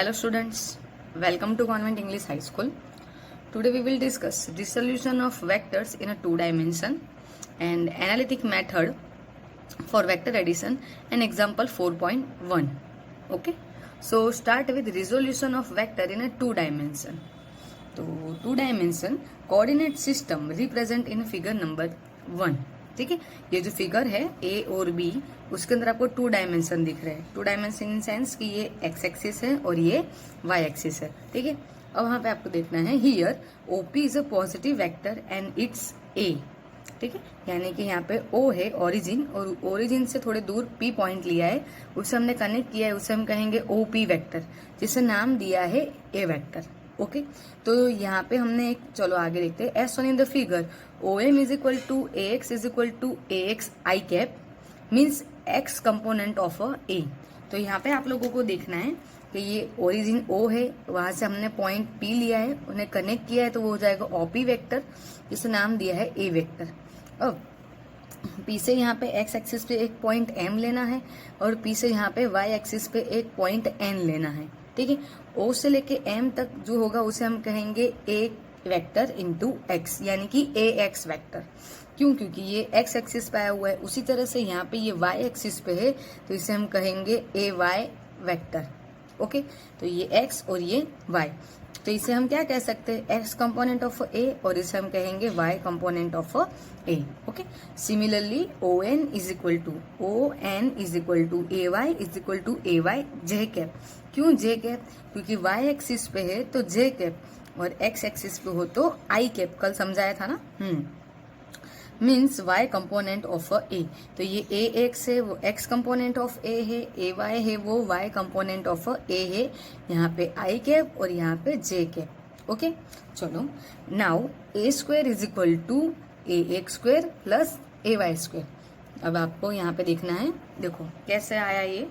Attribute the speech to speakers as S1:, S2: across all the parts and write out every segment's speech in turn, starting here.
S1: Hello students, welcome to Convent English High School. Today we will discuss the solution of vectors in a two dimension and analytic method for vector addition and example 4.1. Okay, so start with resolution of vector in a two dimension. तो two dimension coordinate system represent in figure number 1. ठीक है, ये जो figure है ए और B उसके अंदर आपको टू डायमेंशन दिख रहे हैं. टू डायमेंशन इन सेंस कि ये एक्स एक्सिस है और ये वाई एक्सिस है. ठीक है, अब वहां पे आपको देखना है here OP is a positive vector and it's a. ठीक है, यानी कि यहाँ पे ओ है ओरिजिन और ओरिजिन से थोड़े दूर पी पॉइंट लिया है, उससे हमने कनेक्ट किया है, उसे हम कहेंगे ओपी वेक्टर, जिसे नाम दिया है ए वेक्टर. ओके तो यहाँ पे हमने एक, चलो आगे देखते हैं. As shown in the figure O M is equal to A x is equal to A x i cap means x component of a a. तो यहाँ पे आप लोगों को देखना है कि ये ओरिजिन ओ है, वहां से हमने पॉइंट पी लिया है, उन्हें कनेक्ट किया है, तो वो हो जाएगा ओपी वेक्टर, जिसे नाम दिया है ए वेक्टर. अब पी से यहाँ पे एक्स एक्सिस पे एक पॉइंट एम लेना है और पी से यहाँ पे वाई एक्सिस पे एक पॉइंट एन लेना है. ठीक है, ओ से लेके एम तक जो होगा उसे हम कहेंगे ए वेक्टर इंटू एक्स, यानी कि ए एक्स वेक्टर. क्यों? क्योंकि ये एक्स एक्सिस पे आया हुआ है. उसी तरह से यहाँ पे ये वाई एक्सिस पे है, तो इसे हम कहेंगे ए वाई वेक्टर. ओके, तो ये एक्स और ये वाई, तो इसे हम क्या कह सकते हैं, एक्स कंपोनेंट ऑफ ए, और इसे हम कहेंगे y component of A. Okay, similarly O N is equal to A y is equal to A y j cap. क्यों जे कैप? क्योंकि वाई एक्सिस पे है तो जे कैप और एक्स एक्सिस पे हो तो आई कैप. कल समझाया था ना. Means y component of A. तो ये ए एक्स है वो एक्स कंपोनेंट ऑफ ए है, ए वाई है वो वाई कंपोनेंट ऑफ ए है. यहाँ पे आई कैप और यहाँ पे जे कैप. ओके, चलो now A square is equal to A x square plus A y square. अब आपको यहाँ पे देखना है, देखो कैसे आया ये.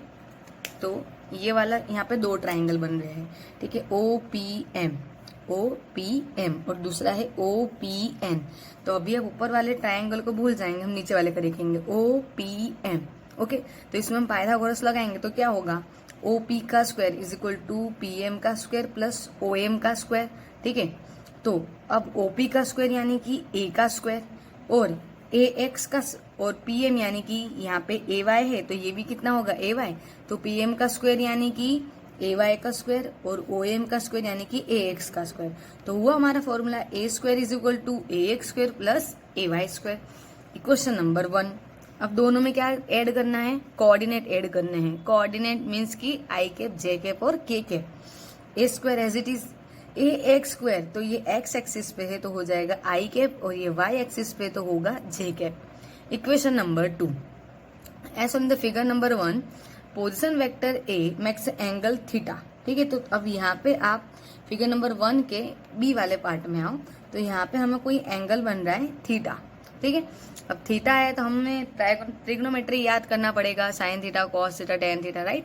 S1: तो ये वाला यहाँ पे दो ट्राइंगल बन रहे हैं. ठीक है, ओ पी एम और दूसरा है ओ पी एन. तो अभी आप ऊपर वाले ट्राइंगल को भूल जाएंगे, हम नीचे वाले का देखेंगे ओ पी एम. ओके, तो इसमें हम पाइथागोरस लगाएंगे तो क्या होगा, ओ पी का square is equal to P M का स्क्वायर प्लस ओ एम का स्क्वायर. ठीक है, तो अब ओ पी का स्क्वायर यानी कि ए का स्क्वायर और ए एक्स का और पी एम यानी कि यहाँ पे ए वाई है तो ये भी कितना होगा ए वाई. तो पी एम का स्क्वायर यानी कि ए वाई का स्क्वायर और ओ एम का स्क्वायर यानी कि ए एक्स का स्क्वायर. तो हुआ हमारा formula a square is equal to A x square plus A y square. Equation number 1. अब दोनों में क्या ऐड करना है, कोऑर्डिनेट ऐड करने हैं. कोऑर्डिनेट मीन्स की आई कैप जे कैप और k cap. A square as it is a x square, तो ये एक्स एक्सिस पे है तो हो जाएगा आई कैप और ये वाई एक्सिस पे तो होगा j cap. Equation number 2. As on the figure number 1 position vector a makes angle theta. ठीक है, तो अब यहाँ पे आप फिगर नंबर 1 के बी वाले पार्ट में आओ. तो यहाँ पे हमें कोई एंगल बन रहा है थीटा. ठीक है, अब थीटा है तो हमें ट्रिग्नोमेट्री याद करना पड़ेगा, sine theta cos theta tan theta, right.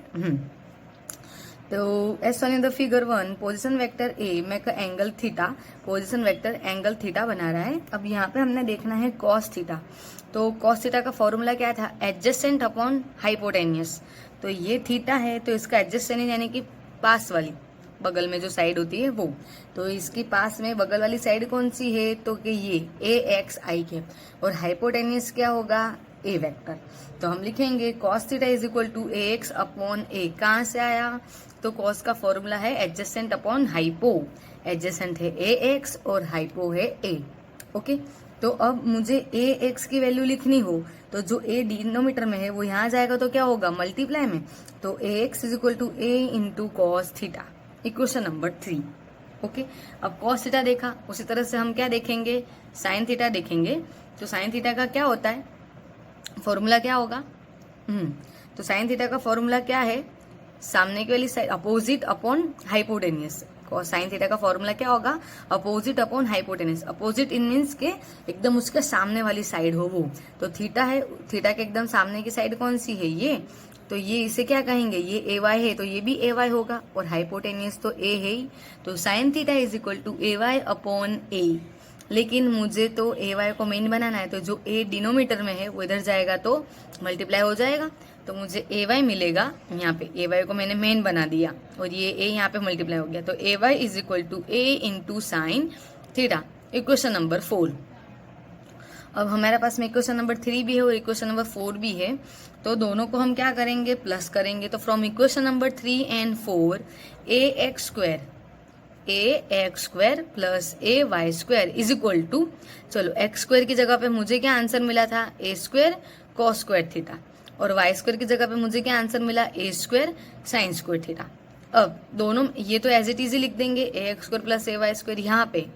S1: तो as one in the figure 1 position vector a make angle theta. Position vector angle theta बना रहा है. अब यहाँ पे हमने देखना है कॉस थीटा. तो कॉस थीटा का फॉर्मूला क्या था, एडजेसेंट अपॉन हाइपोटेनियस. तो ये थीटा है तो इसका एडजेसेंट यानी कि पास वाली बगल में जो साइड होती है वो. तो इसकी पास में बगल वाली साइड कौन सी है, तो कि ये ए एक्स आई कैप और हाइपोटेनियस क्या होगा ए वेक्टर. तो हम लिखेंगे cos theta is equal to A x upon a. कहाँ से आया, तो कॉस का फॉर्मूला है एडजेसेंट अपॉन हाइपो. एडजेसेंट है ए एक्स और हाइपो है ए. ओके, तो अब मुझे ए एक्स की वैल्यू लिखनी हो तो जो ए डिनोमीटर में है वो यहाँ जाएगा तो क्या होगा मल्टीप्लाई में. तो a x is equal to a into cos theta. Equation number 3. Okay, अब कॉस थीटा देखा, उसी तरह से हम क्या देखेंगे, साइन थीटा देखेंगे. तो साइन थीटा का क्या होता है, फॉर्मूला क्या होगा. तो साइन थीटा का फॉर्मूला क्या है, सामने की वाली side opposite upon hypotenuse. Sine theta का फॉर्मूला क्या होगा, opposite upon hypotenuse. Opposite in means के एकदम उसके सामने वाली साइड हो वो. तो थीटा है, थीटा के एकदम सामने की साइड कौन सी है ये, तो ये इसे क्या कहेंगे, ये ए वाई है तो ये भी ए वाई होगा और हाइपोटेनियस तो ए है ही. तो sine theta is equal to A y upon a. लेकिन मुझे तो ए वाई को मेन बनाना है, तो जो ए डिनोमीटर में है वो इधर जाएगा तो मल्टीप्लाई हो जाएगा, तो मुझे ए वाई मिलेगा। यहाँ पे ए वाई को मैंने मेन बना दिया और ये ए यहाँ पे मल्टीप्लाई हो गया, तो a y is equal to a into sine theta. Equation number 4। अब हमारे पास में इक्वेशन नंबर 3 भी है और इक्वेशन नंबर 4 भी है, तो दोनों को हम क्या करेंगे, प्लस करेंगे। तो from equation number 3 and 4 a x square plus A y square is equal to, चलो एक्स स्क्वायर की जगह पे मुझे क्या आंसर मिला था, a square cos square theta, और वाई स्क्वायर की जगह पे मुझे क्या आंसर मिला, a square sine square theta. अब दोनों ये तो एज इट इज लिख देंगे, a x square plus A y square, यहाँ पे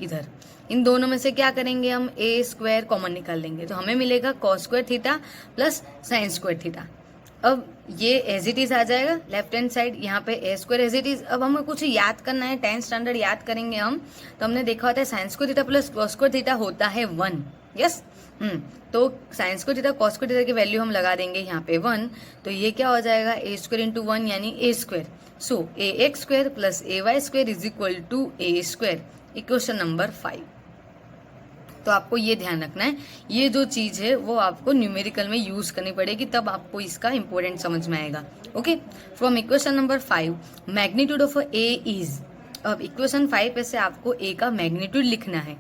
S1: इधर इन दोनों में से क्या करेंगे हम, ए स्क्वायर कॉमन निकाल लेंगे, तो हमें मिलेगा cos square theta plus sign square theta. अब ये एज इट इज आ जाएगा लेफ्ट हैंड साइड, यहाँ पे ए स्क्वायर एज इट इज। अब हमें कुछ याद करना है, 10th स्टैंडर्ड याद करेंगे हम, तो हमने देखा होता है sign square theta plus cos square theta होता है 1। यस, तो sign square theta cos square theta की वैल्यू हम लगा देंगे यहाँ पे 1, तो ये क्या हो जाएगा, ए स्क्वायर इंटू 1 यानी a square. So a x square plus A y square is equal to a square. Equation number 5। तो आपको ये ध्यान रखना है, ये जो चीज है वो आपको न्यूमेरिकल में यूज करनी पड़ेगी, तब आपको इसका इंपॉर्टेंट समझ में आएगा। Okay, from equation number 5 magnitude of A is. अब इक्वेशन 5 पे से आपको ए का मैग्नीट्यूड लिखना है,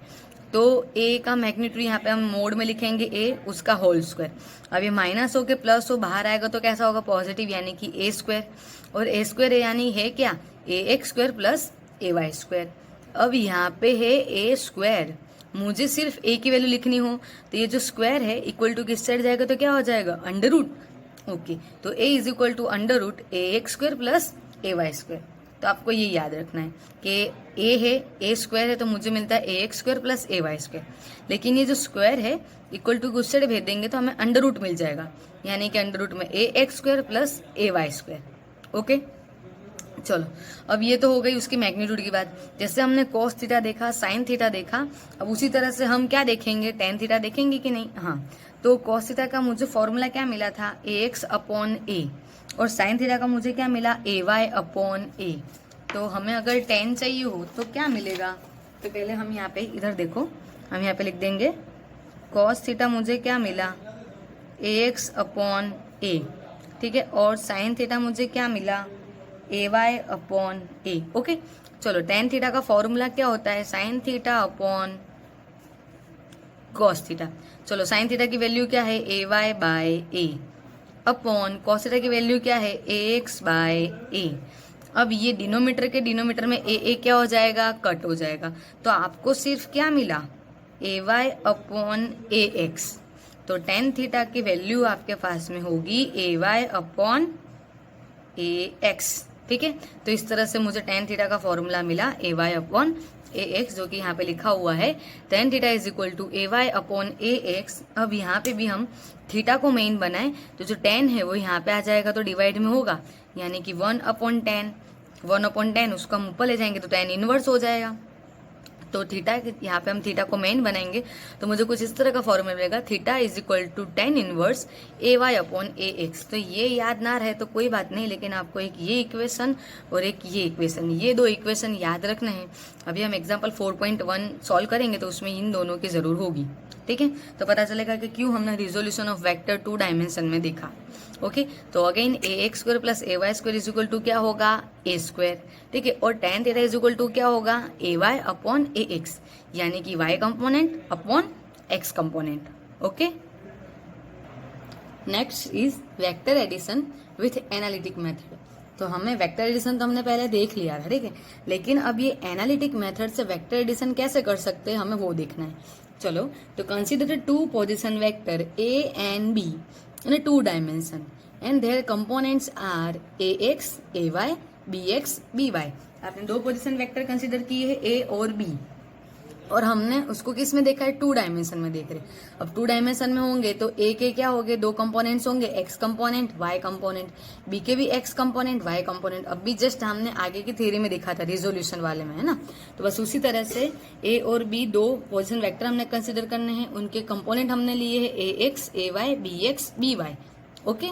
S1: तो ए का मैग्नीट्यूड यहाँ पे हम मोड में लिखेंगे ए, उसका होल स्क्वायर। अब ये माइनस हो के प्लस हो बाहर आएगा तो कैसा होगा, पॉजिटिव, यानी कि ए स्क्वायर, और ए स्क्वायर यानी है क्या, ए एक्स स्क्वायर प्लस ए वाई स्क्वायर। अब यहाँ पे है ए स्क्वायर, मुझे सिर्फ ए की वैल्यू लिखनी हो, तो ये जो स्क्वायर है इक्वल टू किस साइड जाएगा, तो क्या हो जाएगा, अंडर रूट। ओके, तो a is equal to under root a x square plus A y square. तो आपको ये याद रखना है कि ए है, ए स्क्वायर है, तो मुझे मिलता है ए एक्स स्क्वायर प्लस ए वाई स्क्वायर, लेकिन ये जो स्क्वायर है इक्वल टू उस साइड भेज देंगे तो हमें अंडर रूट मिल जाएगा, यानी कि अंडर रूट में ए एक्स स्क्वायर प्लस ए वाई स्क्वायर। ओके, चलो अब ये तो हो गई उसकी मैग्नीट्यूड की बात। जैसे हमने कॉस थीटा देखा, साइन थीटा देखा, अब उसी तरह से हम क्या देखेंगे, टेन थीटा देखेंगे कि नहीं। हाँ, तो कॉस थीटा का मुझे फॉर्मूला क्या मिला था, ए एक्स अपॉन ए, और साइन थीटा का मुझे क्या मिला, ए वाई अपॉन ए। तो हमें अगर टेन चाहिए हो तो क्या मिलेगा, तो पहले हम यहाँ पे इधर देखो, हम यहाँ पे लिख देंगे कॉस थीटा मुझे क्या मिला, ए एक्स अपॉन ए, ठीक है, और साइन थीटा मुझे क्या मिला, a y upon A. Okay, चलो टेन थीटा का फॉर्मूला क्या होता है, sine theta upon cos theta. चलो साइन थीटा की वैल्यू क्या है, ए वाई बाय ए, अपॉन कॉस थीटा की वैल्यू क्या है, ए एक्स बाय ए। अब ये डिनोमीटर के डिनोमीटर में ए क्या हो जाएगा, कट हो जाएगा, तो आपको सिर्फ क्या मिला, a y upon a x. तो टेन थीटा की वैल्यू आपके पास में होगी ए वाई अपॉन ए एक्स। ठीक है, तो इस तरह से मुझे टेन थीटा का फॉर्मूला मिला a y upon a x, जो कि यहाँ पे लिखा हुआ है tan theta is equal to A y upon a x. अब यहाँ पे भी हम थीटा को मेन बनाए तो जो टेन है वो यहाँ पे आ जाएगा, तो डिवाइड में होगा, यानी कि 1/10 उसको हम ऊपर ले जाएंगे तो टेन इनवर्स हो जाएगा। तो थीटा यहाँ पे हम थीटा को मेन बनाएंगे तो मुझे कुछ इस तरह का फॉर्मूला मिलेगा, theta is equal to tan inverse a y upon a x. तो ये याद ना रहे तो कोई बात नहीं, लेकिन आपको एक ये इक्वेशन और एक ये इक्वेशन, ये दो इक्वेशन याद रखना है। अभी हम एग्जाम्पल 4.1 सॉल्व करेंगे तो उसमें इन दोनों की जरूर होगी। ठीक है, तो पता चलेगा कि क्यों हमने रिजोल्यूशन ऑफ वेक्टर 2 डायमेंशन में देखा। ओके, तो again a x square plus A y square is equal to क्या होगा, ए स्क्वायर। ठीक है, और tan theta is equal to क्या होगा, a y upon a x, यानी कि y component upon x component. Okay, next is vector addition with analytic method. तो हमें वेक्टर एडिशन तो हमने पहले देख लिया था, ठीक है, लेकिन अब ये एनालिटिक मेथड से वेक्टर एडिशन कैसे कर सकते हैं हमें वो देखना है। चलो, तो consider two position vector a and b in a 2 dimension and their components are ax, ay, bx, by। आपने दो पोजीशन वेक्टर कंसीडर किए हैं a और b, और हमने उसको किस में देखा है, 2 डायमेंशन में देख रहे हैं। अब 2 डायमेंशन में होंगे तो a के क्या होंगे, दो कंपोनेंट्स होंगे, x component y component, b के भी x कंपोनेंट y कंपोनेंट। अब भी जस्ट हमने आगे की थ्योरी में देखा था रिजोल्यूशन वाले में, है ना। तो बस उसी तरह से a और b दो पोजिशन वेक्टर हमने कंसिडर करने हैं, उनके कंपोनेंट हमने लिए है ax, ay, bx, by। Okay,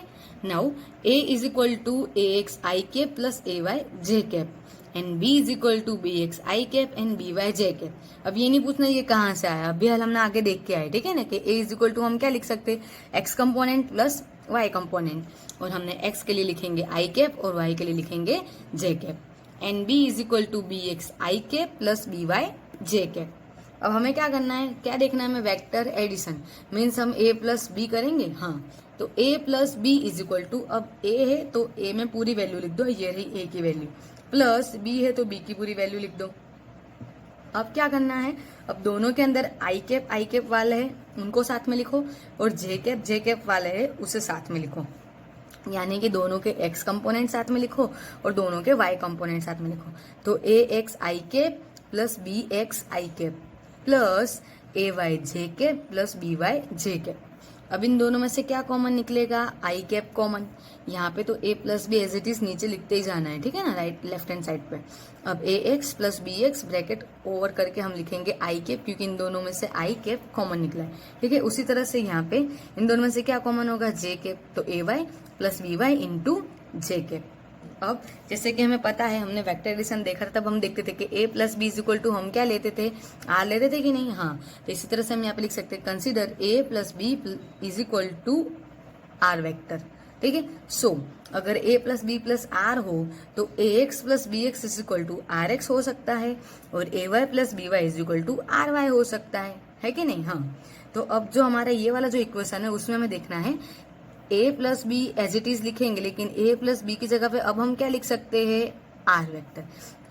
S1: now a is equal to ax i cap plus ay j cap. And b is equal to b x i cap and b y j cap. अब ये नहीं पूछना ये कहाँ से आया, अभी हाल हमने आगे देख के आए, ठीक है ना, कि ए इज इक्वल टू हम क्या लिख सकते हैं, x component plus y component, और हमने एक्स के लिए लिखेंगे आई कैप और वाई के लिए लिखेंगे j cap. And b is equal to b x i cap plus b y j cap. अब हमें क्या करना है, क्या देखना है हमें, वेक्टर एडिशन, मीन्स हम ए प्लस बी करेंगे। हाँ, तो a plus b is equal to, अब ए है तो ए में पूरी वैल्यू लिख दो, ये रही ए की वैल्यू, प्लस बी है तो बी की पूरी वैल्यू लिख दो। अब क्या करना है, अब दोनों के अंदर आई कैप वाले है उनको साथ में लिखो, और जे कैप वाले है उसे साथ में लिखो, यानी कि दोनों के एक्स कंपोनेंट साथ में लिखो और दोनों के वाई कंपोनेंट साथ में लिखो। तो a x i cap plus b x i cap plus A y j cap plus b y j cap. अब इन दोनों में से क्या कॉमन निकलेगा, आई कैप कॉमन, यहाँ पे तो a plus b as it is नीचे लिखते ही जाना है, ठीक है ना, राइट लेफ्ट हैंड साइड पे। अब a x plus b x bracket over करके हम लिखेंगे आई कैप, क्योंकि इन दोनों में से आई कैप कॉमन निकला है, ठीक है। उसी तरह से यहाँ पे इन दोनों में से क्या कॉमन होगा, जे कैप, तो a y plus b y into j cap. अब जैसे कि हमें पता है, हमने वेक्टर एडिशन देखा था, तब हम देखते थे कि a plus b is equal to हम क्या लेते थे, r लेते थे कि नहीं। हाँ, तो इसी तरह से हम यहाँ पे लिख सकते हैं, consider a plus b is equal to r vector, ठीक है। सो अगर a plus b plus r हो तो a x plus b x is equal to r x हो सकता है, और a y plus b y is equal to r y हो सकता है कि नहीं। हाँ, तो अब जो हमारा ये वाला जो इक्वेशन है उसमें हमें देखना है, a plus b as it is लिखेंगे, लेकिन ए प्लस बी की जगह पे अब हम क्या लिख सकते हैं, आर वेक्टर।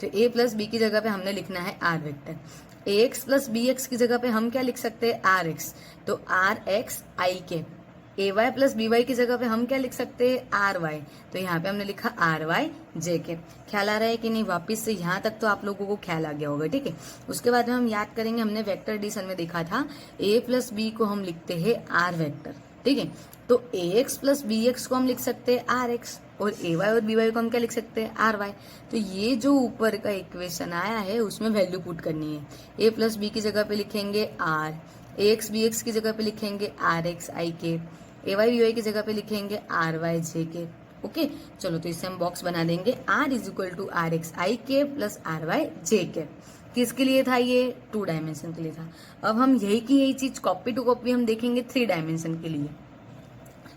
S1: तो ए प्लस बी की जगह पे हमने लिखना है r vector. A x plus b x की जगह पे हम क्या लिख सकते हैं, आर एक्स, तो r x i cap. A y plus b y की जगह पे हम क्या लिख सकते हैं, आर वाई, तो यहाँ पे हमने लिखा आर वाई जे कैप। ख्याल आ रहा है कि नहीं, वापिस से यहाँ तक तो आप लोगों को ख्याल आ गया होगा, ठीक है। उसके बाद में हम याद करेंगे, हमने वेक्टर एडिशन में देखा था ए प्लस बी को हम लिखते हैं आर वेक्टर, ठीक है। तो a x plus b x को हम लिख सकते हैं आर एक्स, और ए वाई और बी वाई को हम क्या लिख सकते हैं, आर वाई। तो ये जो ऊपर का इक्वेशन आया है उसमें वैल्यू पुट करनी है, ए प्लस बी की जगह पे लिखेंगे r, a x b x की जगह पे लिखेंगे r x i cap, a y b y की जगह पे लिखेंगे r y j cap. Okay, चलो तो इससे हम बॉक्स बना देंगे, r is equal to r x i cap plus r y j cap. किसके लिए था ये, 2 डायमेंशन के लिए था। अब हम यही की यही चीज कॉपी टू कॉपी हम देखेंगे 3 डायमेंशन के लिए।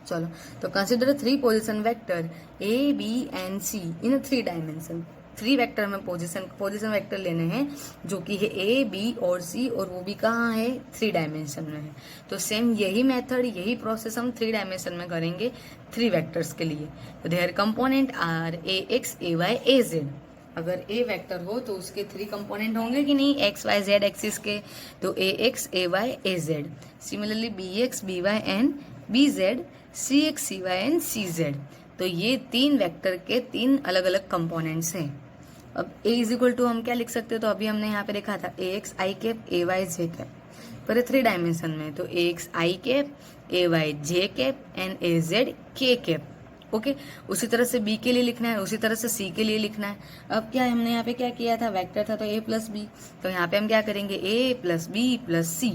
S1: चलो, तो consider 3 position vector a b and c in 3 dimension. 3 vector हमें पोजीशन वेक्टर लेने हैं जो कि है ए बी और सी, और वो भी कहाँ है, 3 डायमेंशन में है। तो सेम यही मेथड यही प्रोसेस हम 3 डायमेंशन में करेंगे 3 वेक्टर्स के लिए। तो their component are a x a y a z. अगर ए वेक्टर हो तो उसके 3 कंपोनेंट होंगे कि नहीं, एक्स वाई जेड एक्सिस के, तो a x a y a z. Similarly b x b y and b z, c x c y and c z. तो ये 3 वेक्टर के 3 अलग अलग कंपोनेंट्स हैं। अब ए इज इक्वल टू हम क्या लिख सकते हैं, तो अभी हमने यहाँ पे देखा था a x i cap a y j cap, पर 3 डायमेंशन में, तो a x i cap a y j cap and a z k cap. Okay, उसी तरह से बी के लिए लिखना है, उसी तरह से सी के लिए लिखना है। अब क्या हमने यहाँ पे क्या किया था, वेक्टर था तो ए प्लस बी, तो यहाँ पे हम क्या करेंगे, ए प्लस बी प्लस सी।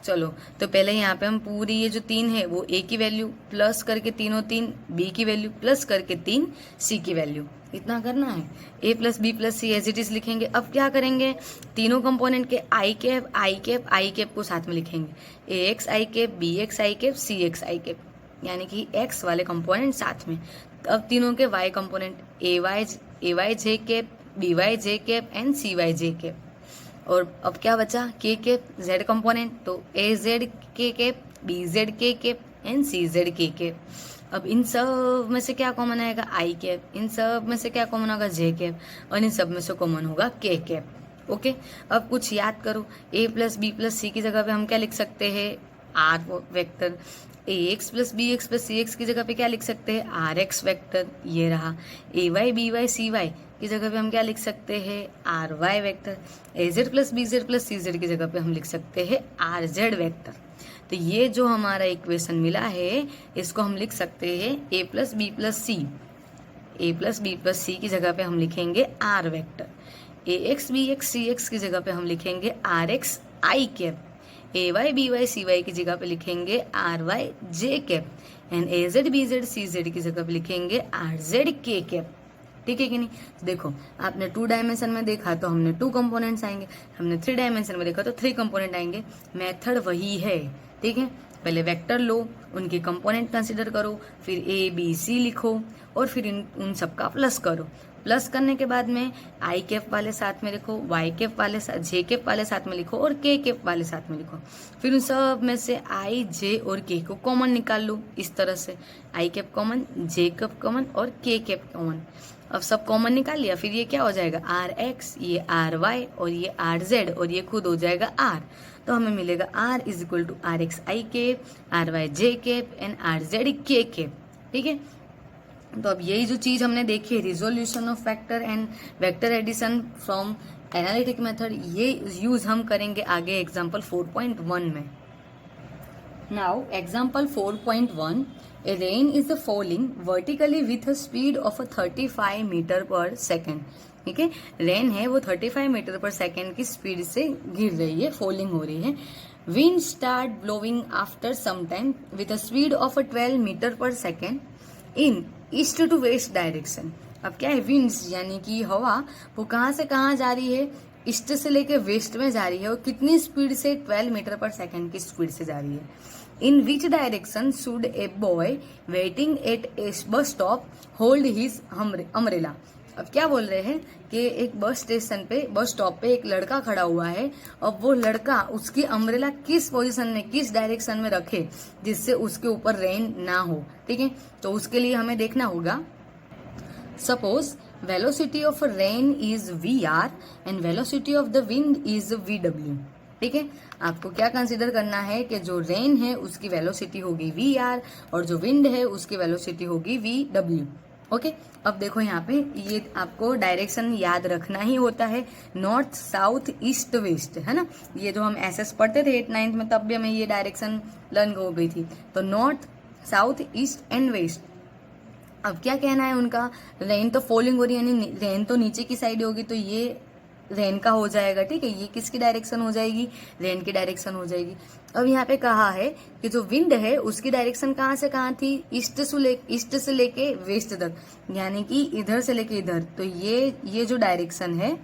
S1: चलो, तो पहले यहाँ पे हम पूरी ये जो 3 है वो ए की वैल्यू प्लस करके तीनों 3 बी की वैल्यू प्लस करके 3 सी की वैल्यू, इतना करना है। A plus b plus c as it is लिखेंगे। अब क्या करेंगे, तीनों कंपोनेंट के आई कैप को साथ में लिखेंगे, ए x i cap B x i cap C x i cap, यानी कि एक्स वाले कंपोनेंट साथ में। अब तीनों के y component a y j cap b y j cap and c y j cap. और अब क्या बचा, के कैप जेड कंपोनेंट, तो a z k cap b z k cap and c z k cap. अब इन सब में से क्या कॉमन आएगा, आई कैप, इन सब में से क्या कॉमन होगा, जे कैप, और इन सब में से कॉमन होगा के कैप। ओके, अब कुछ याद करो, a plus b plus c की जगह पे हम क्या लिख सकते हैं, r vector. A x plus b x plus c x की जगह पे क्या लिख सकते हैं, आर एक्स वेक्टर, ये रहा। A y b y c y की जगह पे हम क्या लिख सकते हैं, r y vector. A z plus b z plus c z की जगह पे हम लिख सकते हैं आर जेड वेक्टर। तो ये जो हमारा इक्वेशन मिला है इसको हम लिख सकते हैं a plus b plus c. A plus b plus c की जगह पे हम लिखेंगे r vector. A x b x c x की जगह पे हम लिखेंगे r x i cap. A y b y c y की जगह पे लिखेंगे r y j cap and a z b z c z की जगह पे लिखेंगे आर जेड के कैप। ठीक है कि नहीं। देखो आपने 2 डायमेंशन में देखा तो हमने 2 कंपोनेंट्स आएंगे, हमने 3 डायमेंशन में देखा तो 3 कंपोनेंट आएंगे। मेथड वही है, ठीक है। पहले वेक्टर लो, उनके कंपोनेंट कंसिडर करो, फिर ए बी सी लिखो और फिर उन सबका प्लस करो। प्लस करने के बाद में आई कैप वाले साथ में लिखो, वाई कैप वाले साथ, जे कैप वाले साथ में लिखो और के कैप वाले साथ में लिखो। फिर उन सब में से आई जे और के को कॉमन निकाल लो। इस तरह से आई कैप कॉमन, जे कैप कॉमन और के कैप कॉमन। अब सब कॉमन निकाल लिया, फिर ये क्या हो जाएगा आर एक्स, ये आर वाई और ये आर जेड और ये खुद हो जाएगा आर। तो हमें मिलेगा r is equal to r x i cap, r y j cap and r z k cap, ठीक है। तो अब यही जो चीज हमने देखी है resolution of vector and vector addition from analytic method, ये यूज हम करेंगे आगे एग्जांपल 4.1 में। Now example 4.1, a rain is falling vertically with a speed of 35 metre per second, ठीक है। रेन है वो 35 मीटर पर सेकेंड की स्पीड से गिर रही है, फॉलिंग हो रही है। Wind start blowing after some time with a speed of 12 metre per second in east to west direction. अब क्या है, विंड्स यानी कि हवा वो कहाँ से कहाँ जा रही है, ईस्ट से लेके वेस्ट में जा रही है और कितनी स्पीड से 12 मीटर पर सेकेंड की स्पीड से जा रही है। In which direction should a boy waiting at a bus stop hold his umbrella. अब क्या बोल रहे हैं कि एक बस स्टेशन पे, बस स्टॉप पे एक लड़का खड़ा हुआ है। अब वो लड़का उसकी अम्ब्रेला किस पोजीशन में, किस डायरेक्शन में रखे जिससे उसके ऊपर रेन ना हो, ठीक है। तो उसके लिए हमें देखना होगा, suppose velocity of rain is VR and velocity of the wind is VW, ठीक है। आपको क्या कंसीडर करना है कि जो रेन है उसकी वेलोसिटी होगी VR और जो विंड है उसकी वेलोसिटी होगी VW, ओके। अब देखो यहाँ पे ये आपको डायरेक्शन याद रखना ही होता है, नॉर्थ साउथ ईस्ट वेस्ट, है ना। ये जो हम SS पढ़ते थे 8th-9th में, तब भी हमें ये डायरेक्शन लर्न हो गई थी। तो north south east and west. अब क्या कहना है उनका, रेन तो फॉलिंग हो रही है, यानी रेन तो नीचे की साइड होगी, तो ये रेन का हो जाएगा, ठीक है। ये किसकी डायरेक्शन हो जाएगी, रेन की डायरेक्शन हो जाएगी। अब यहाँ पे कहा है कि जो विंड है उसकी डायरेक्शन कहाँ से कहाँ थी, ईस्ट से लेके वेस्ट तक, यानी कि इधर से लेके इधर। तो ये जो डायरेक्शन है,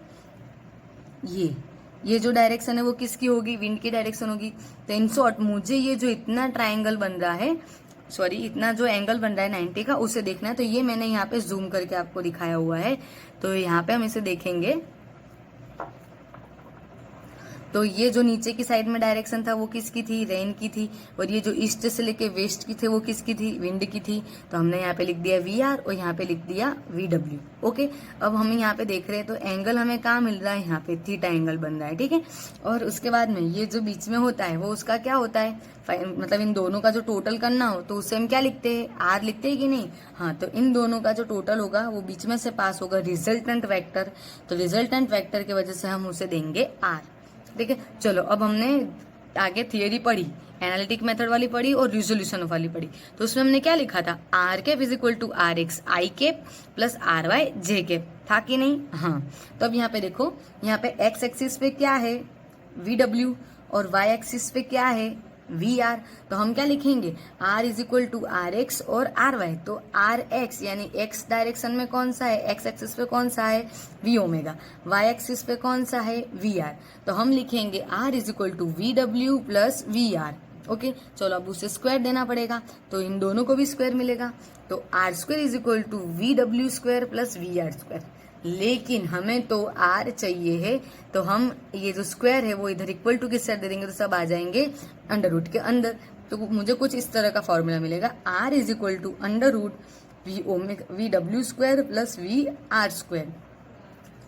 S1: ये जो डायरेक्शन है वो किसकी होगी, विंड की डायरेक्शन होगी। तो इन शॉर्ट मुझे ये जो इतना ट्राइंगल बन रहा है, सॉरी इतना जो एंगल बन रहा है 90 का, उसे देखना है। तो ये मैंने यहाँ पे जूम करके आपको दिखाया हुआ है। तो यहाँ पे हम इसे देखेंगे तो ये जो नीचे की साइड में डायरेक्शन था वो किसकी थी, रेन की थी। और ये जो ईस्ट से लेके वेस्ट की थी वो किसकी थी, विंड की थी। तो हमने यहाँ पे लिख दिया VR और यहाँ पे लिख दिया VW, ओके। अब हम यहाँ पे देख रहे हैं तो एंगल हमें कहाँ मिल रहा है, यहाँ पे थीटा एंगल बन रहा है, ठीक है। और उसके बाद में ये जो बीच में होता है वो उसका क्या होता है, मतलब इन दोनों का जो टोटल करना हो तो उसे हम क्या लिखते हैं, R लिखते हैं कि नहीं। हाँ, तो इन दोनों का जो टोटल होगा वो बीच में से पास होगा रिजल्टेंट वेक्टर। तो रिजल्टेंट वेक्टर की वजह से हम उसे देंगे R, ठीक है। चलो अब हमने आगे थियरी पढ़ी, एनालिटिक मेथड वाली पढ़ी और रिजोल्यूशन वाली पढ़ी। तो उसमें हमने क्या लिखा था, R cap is equal to RX i cap plus RY J cap, था कि नहीं। हाँ, तो अब यहाँ पे देखो, यहाँ पे X एक्सिस पे क्या है VW और Y एक्सिस पे क्या है VR। तो हम क्या लिखेंगे, R is equal to RX और RY। तो RX यानी X डायरेक्शन में कौन सा है, X एक्सिस पे कौन सा है V ओमेगा, Y एक्सिस पे कौन सा है VR। तो हम लिखेंगे R is equal to VW plus VR, okay. चलो अब उसे स्क्वायर देना पड़ेगा, तो इन दोनों को भी स्क्वायर मिलेगा। तो R square is equal to VW square plus VR square. लेकिन हमें तो R चाहिए है, तो हम ये जो स्क्वायर है वो इधर इक्वल टू किस साइड दे देंगे, तो सब आ जाएंगे अंडर रूट के अंदर। तो मुझे कुछ इस तरह का फॉर्मूला मिलेगा, R is equal to under root VW square plus VR square.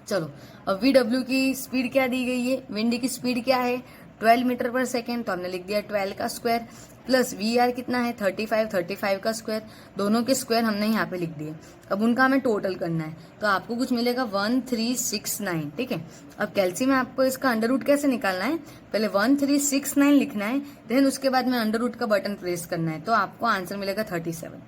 S1: चलो अब VW की स्पीड क्या दी गई है, विंड की स्पीड क्या है 12 मीटर पर सेकेंड, तो हमने लिख दिया 12 का स्क्वायर प्लस VR कितना है 35 का स्क्वायर, दोनों के स्क्वायर हमने यहाँ पे लिख दिए। अब उनका हमें टोटल करना है, तो आपको कुछ मिलेगा 1369, ठीक है। अब कैलसी में आपको इसका अंडर रूट कैसे निकालना है, पहले 1369 लिखना है, देन उसके बाद में अंडर रूट का बटन प्रेस करना है, तो आपको आंसर मिलेगा 37।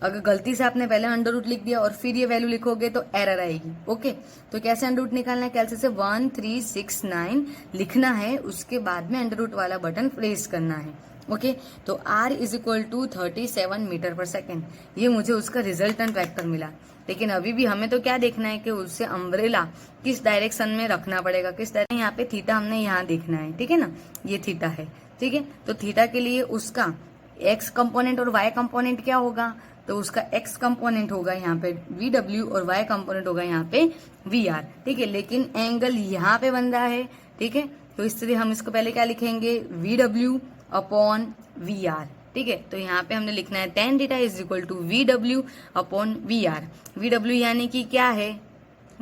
S1: अगर गलती से आपने पहले अंडर रूट लिख दिया और फिर ये वैल्यू लिखोगे तो एरर आएगी, ओके। तो कैसे अंडर रूट निकालना है, कैलसी से 1369 लिखना है, उसके बाद में अंडर रूट वाला बटन प्रेस करना है, ओके, तो r is equal to 37 metre per second, ये मुझे उसका रिजल्टेंट वेक्टर मिला। लेकिन अभी भी हमें तो क्या देखना है कि उससे अम्ब्रेला किस डायरेक्शन में रखना पड़ेगा, किस डायरेक्शन, यहाँ पे थीटा हमने यहाँ देखना है, ठीक है ना, ये थीटा है, ठीक है। तो थीटा के लिए उसका एक्स कंपोनेंट और वाई कंपोनेंट क्या होगा, तो उसका एक्स कंपोनेंट होगा यहाँ पे VW और वाई कंपोनेंट होगा यहाँ पे VR, ठीक है। लेकिन एंगल यहाँ पे बन रहा है, ठीक है, तो इसलिए हम इसको पहले क्या लिखेंगे, VW अपॉन VR, ठीक है। तो यहाँ पे हमने लिखना है tan theta is equal to VW upon VR। VW यानी कि क्या है,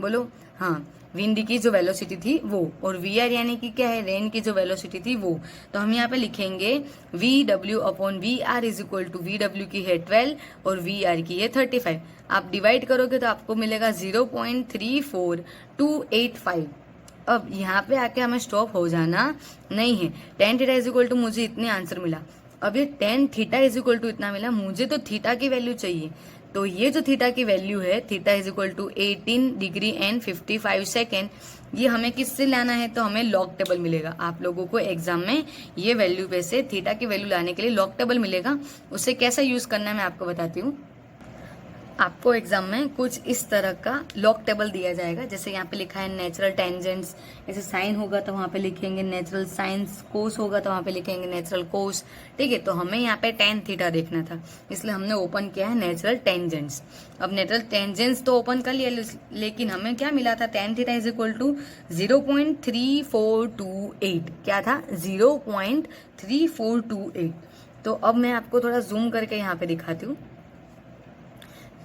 S1: बोलो, हाँ, विंड की जो वेलोसिटी थी वो, और VR यानी कि क्या है, रेन की जो वेलोसिटी थी वो। तो हम यहाँ पे लिखेंगे VW upon VR is equal to VW की है 12 और VR की है 35। आप डिवाइड करोगे तो आपको मिलेगा 0.34285। अब यहाँ पे आके हमें स्टॉप हो जाना नहीं है। tan theta is equal to मुझे इतने आंसर मिला, अब ये tan theta is equal to इतना मिला, मुझे तो थीटा की वैल्यू चाहिए। तो ये जो थीटा की वैल्यू है, theta is equal to 18 degree and 55 second, ये हमें किससे लाना है, तो हमें लॉग टेबल मिलेगा। आप लोगों को एग्जाम में ये वैल्यू पे से थीटा की वैल्यू लाने के लिए लॉग टेबल मिलेगा। उसे कैसा यूज करना है मैं आपको बताती हूँ। आपको एग्जाम में कुछ इस तरह का लॉग टेबल दिया जाएगा, जैसे यहाँ पे लिखा है नेचुरल टेंजेंट्स, ऐसे साइन होगा तो वहां पे लिखेंगे नेचुरल साइंस, कोस होगा तो वहां पे लिखेंगे नेचुरल कोस, ठीक है। तो हमें यहाँ पे tan थीटा देखना था, इसलिए हमने ओपन किया है नेचुरल टेंजेंट्स। अब नेचुरल टेंजेंट्स तो ओपन कर लिया, लेकिन हमें क्या मिला था, tan theta is equal to 0.3428, क्या था, 0.3428। तो अब मैं आपको थोड़ा जूम करके यहाँ पे दिखाती हूँ।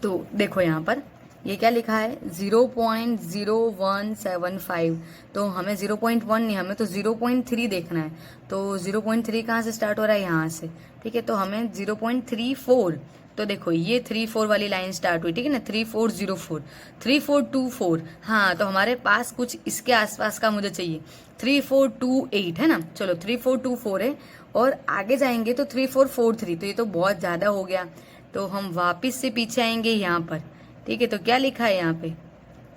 S1: तो देखो यहाँ पर ये क्या लिखा है, 0.0175। तो हमें 0.1 नहीं, हमें तो 0.3 देखना है। तो 0.3 कहाँ से स्टार्ट हो रहा है, यहाँ से, ठीक है। तो हमें 0.34, तो देखो ये 34 वाली लाइन स्टार्ट हुई, ठीक है ना, 3404, 3424, हाँ, तो हमारे पास कुछ इसके आसपास का मुझे चाहिए, 3428 है ना, चलो 3424 है, और आगे जाएंगे तो 3443, तो ये तो बहुत ज्यादा हो गया। तो हम वापस से पीछे आएंगे यहाँ पर, ठीक है। तो क्या लिखा है यहाँ पे,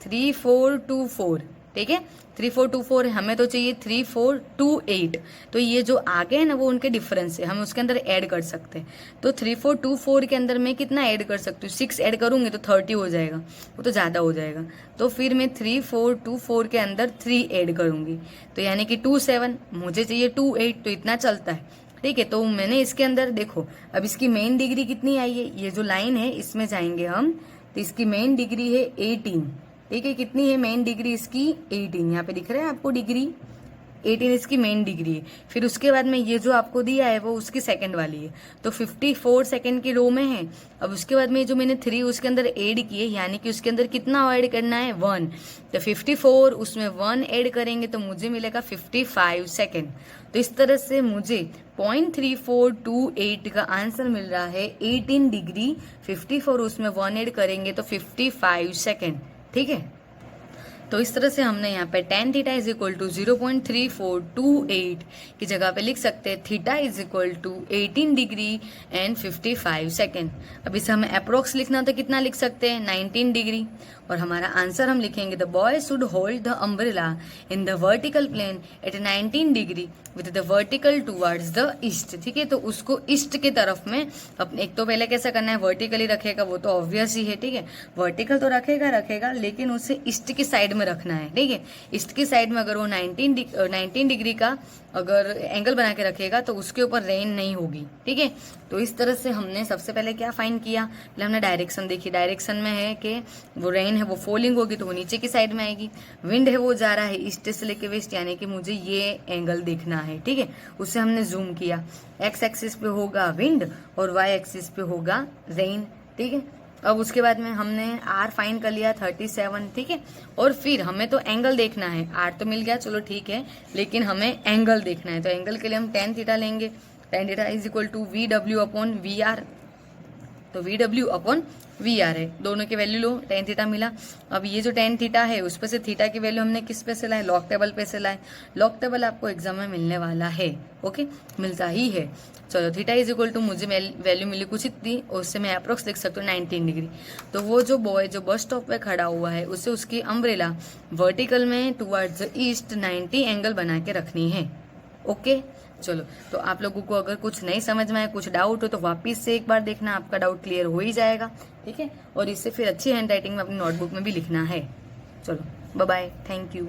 S1: 3424, ठीक है, 3424, हमें तो चाहिए 3428। तो ये जो आगे है ना वो उनके डिफरेंस है, हम उसके अंदर ऐड कर सकते हैं। तो 3424 के अंदर मैं कितना ऐड कर सकती हूँ, 6 ऐड करूंगी तो 30 हो जाएगा, वो तो ज्यादा हो जाएगा। तो फिर मैं 3424 के अंदर 3 ऐड करूंगी, तो यानी कि 27, मुझे चाहिए 28, तो इतना चलता है, ठीक है। तो मैंने इसके अंदर देखो, अब इसकी मेन डिग्री कितनी आई है, ये जो लाइन है इसमें जाएंगे हम, तो इसकी मेन डिग्री है 18, ठीक है। कितनी है मेन डिग्री इसकी, 18, यहाँ पे दिख रहा है आपको डिग्री, 18 इसकी मेन डिग्री है। फिर उसके बाद में ये जो आपको दिया है वो उसकी सेकंड वाली है, तो 54 सेकंड की रो में है। अब उसके बाद में जो मैंने 3 उसके अंदर ऐड किए, यानी कि उसके अंदर कितना ऐड करना है, 1, तो 54 उसमें 1 ऐड करेंगे तो मुझे मिलेगा 55 सेकंड। तो इस तरह से मुझे 0.3428 का आंसर मिल रहा है 18 डिग्री, 54 उसमें 1 ऐड करेंगे तो 55 सेकंड, ठीक है। तो इस तरह से हमने यहाँ पे tan theta is equal to 0.3428 की जगह पे लिख सकते हैं theta is equal to 18 degree and 55 second. अब इसे हमें अप्रोक्स लिखना तो कितना लिख सकते हैं, 19 डिग्री, और हमारा आंसर हम लिखेंगे the boy should hold the umbrella in the vertical plane at 19 degree with the vertical towards the east, ठीक है। तो उसको ईस्ट की तरफ में अपने, एक तो पहले कैसा करना है, वर्टिकली रखेगा, वो तो ऑब्वियस ही है, ठीक है, वर्टिकल तो रखेगा लेकिन उसे ईस्ट की साइड में रखना है, ठीक है। ईस्ट की साइड में अगर वो 19 डिग्री का अगर एंगल बना के रखेगा तो उसके ऊपर रेन नहीं होगी, ठीक है। तो इस तरह से हमने सबसे पहले क्या फाइंड किया, पहले हमने डायरेक्शन देखी, डायरेक्शन में है कि वो रेन है वो फॉलिंग होगी तो वो नीचे की साइड में आएगी, विंड है वो जा रहा है ईस्ट से लेके वेस्ट, यानी कि मुझे ये एंगल देखना है, ठीक है। उससे हमने जूम किया, एक्स एक्सिस पे होगा विंड और वाई एक्सिस पे होगा रेन, ठीक है। अब उसके बाद में हमने आर फाइंड कर लिया 37, ठीक है। और फिर हमें तो एंगल देखना है, आर तो मिल गया चलो ठीक है, लेकिन हमें एंगल देखना है। तो एंगल के लिए हम tan थीटा लेंगे, tan theta is equal to VW upon VR, तो VW अपॉन VR है, दोनों की वैल्यू लो, tan थीटा मिला। अब ये जो tan थीटा है उस पर से थीटा की वैल्यू हमने किस पे से लाए, लॉग टेबल पे से लाए। लॉग टेबल आपको एग्जाम में मिलने वाला है, ओके, मिलता ही है। चलो थीटा इज इक्वल टू मुझे वैल्यू मिली कुछ इतनी, उससे मैं अप्रोक्स लिख सकती हूँ 19 डिग्री। तो वो जो बॉय जो बस स्टॉप पे खड़ा हुआ है उसे उसकी अम्ब्रेला वर्टिकल में टुवर्ड्स द ईस्ट 90 एंगल बना के रखनी है, ओके। चलो, तो आप लोगों को अगर कुछ नहीं समझ में आए, कुछ डाउट हो तो वापिस से एक बार देखना, आपका डाउट क्लियर हो ही जाएगा। ठीक है, और इससे फिर अच्छी हैंड राइटिंग में अपनी नोटबुक में भी लिखना है। चलो, बाय बाय, थैंक यू।